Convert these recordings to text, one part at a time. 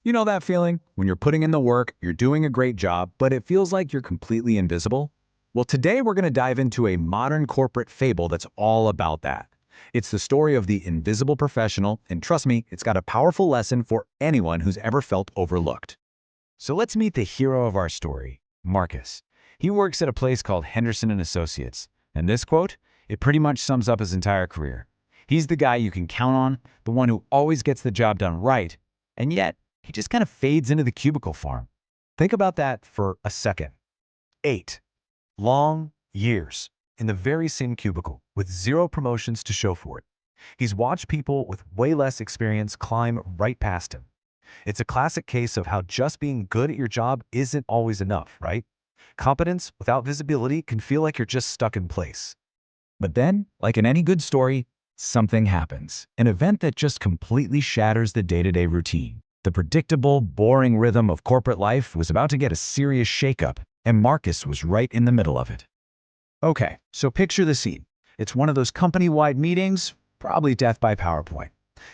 You know that feeling? When you're putting in the work, you're doing a great job, but it feels like you're completely invisible? Well, today we're going to dive into a modern corporate fable that's all about that. It's the story of the invisible professional, and trust me, it's got a powerful lesson for anyone who's ever felt overlooked. So let's meet the hero of our story, Marcus. He works at a place called Henderson and Associates, and this quote, it pretty much sums up his entire career. He's the guy you can count on, the one who always gets the job done right, and yet he just kind of fades into the cubicle farm. Think about that for a second. 8 long years in the very same cubicle with zero promotions to show for it. He's watched people with way less experience climb right past him. It's a classic case of how just being good at your job isn't always enough, right? Competence without visibility can feel like you're just stuck in place. But then, like in any good story, something happens. An event that just completely shatters the day-to-day routine. The predictable, boring rhythm of corporate life was about to get a serious shakeup, and Marcus was right in the middle of it. Okay, so picture the scene. It's one of those company-wide meetings, probably death by PowerPoint.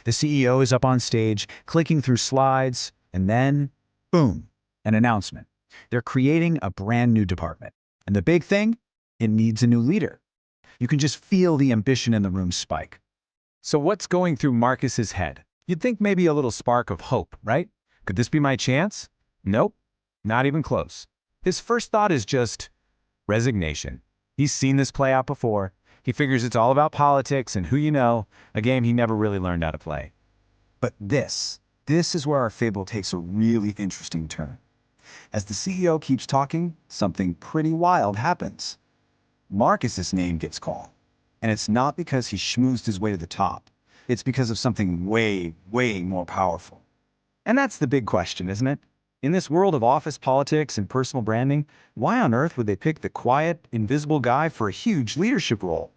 The CEO is up on stage, clicking through slides, and then, boom, an announcement. They're creating a brand new department. And the big thing? It needs a new leader. You can just feel the ambition in the room spike. So what's going through Marcus's head? You'd think maybe a little spark of hope, right? Could this be my chance? Nope, not even close. His first thought is just resignation. He's seen this play out before. He figures it's all about politics and who you know, a game he never really learned how to play. But this is where our fable takes a really interesting turn. As the CEO keeps talking, something pretty wild happens. Marcus's name gets called. And it's not because he schmoozed his way to the top. It's because of something way, way more powerful. And that's the big question, isn't it? In this world of office politics and personal branding, why on earth would they pick the quiet, invisible guy for a huge leadership role?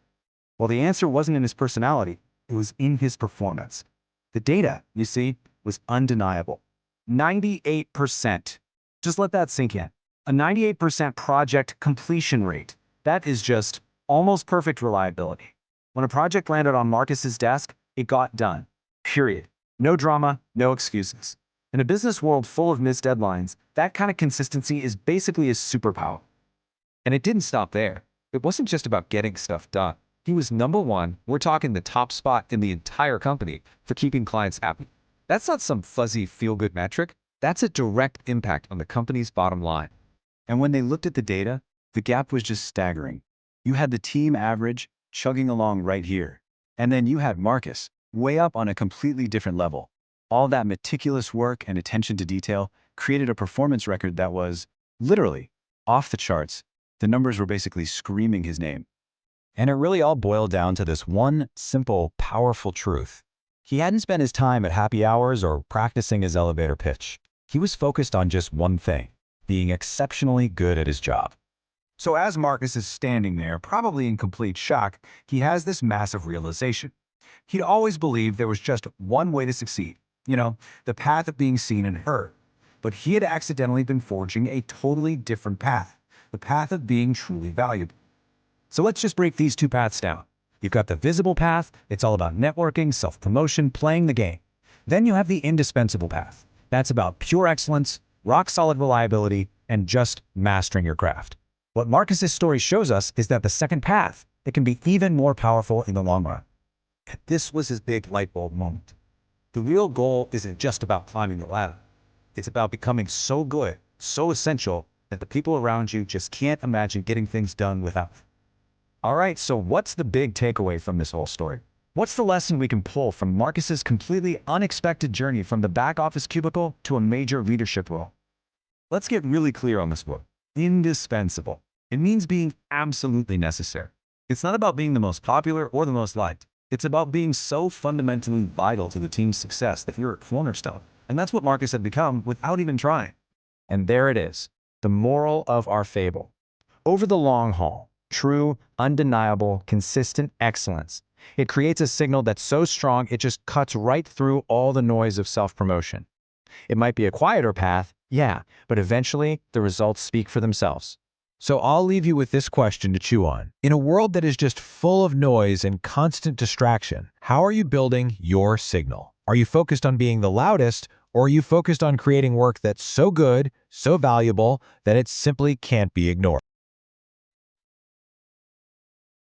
Well, the answer wasn't in his personality. It was in his performance. The data, you see, was undeniable. 98%. Just let that sink in. A 98% project completion rate. That is just almost perfect reliability. When a project landed on Marcus's desk, it got done. Period. No drama, no excuses. In a business world full of missed deadlines, that kind of consistency is basically a superpower. And it didn't stop there. It wasn't just about getting stuff done. He was number one, we're talking the top spot in the entire company for keeping clients happy. That's not some fuzzy feel-good metric. That's a direct impact on the company's bottom line. And when they looked at the data, the gap was just staggering. You had the team average chugging along right here. And then you had Marcus, way up on a completely different level. All that meticulous work and attention to detail created a performance record that was, literally, off the charts. The numbers were basically screaming his name. And it really all boiled down to this one simple, powerful truth. He hadn't spent his time at happy hours or practicing his elevator pitch. He was focused on just one thing, being exceptionally good at his job. So as Marcus is standing there, probably in complete shock, he has this massive realization. He'd always believed there was just one way to succeed. You know, the path of being seen and heard. But he had accidentally been forging a totally different path, the path of being truly valuable. So let's just break these two paths down. You've got the visible path, it's all about networking, self-promotion, playing the game. Then you have the indispensable path. That's about pure excellence, rock-solid reliability, and just mastering your craft. What Marcus's story shows us is that the second path, it can be even more powerful in the long run. This was his big light bulb moment. The real goal isn't just about climbing the ladder. It's about becoming so good, so essential, that the people around you just can't imagine getting things done without. All right, so what's the big takeaway from this whole story? What's the lesson we can pull from Marcus's completely unexpected journey from the back office cubicle to a major leadership role? Let's get really clear on this one. Indispensable. It means being absolutely necessary. It's not about being the most popular or the most liked. It's about being so fundamentally vital to the team's success that you're a cornerstone. And that's what Marcus had become without even trying. And there it is, the moral of our fable. Over the long haul, true, undeniable, consistent excellence. It creates a signal that's so strong it just cuts right through all the noise of self-promotion. It might be a quieter path, yeah, but eventually the results speak for themselves. So I'll leave you with this question to chew on. In a world that is just full of noise and constant distraction, how are you building your signal? Are you focused on being the loudest, Or are you focused on creating work that's so good, so valuable, that it simply can't be ignored?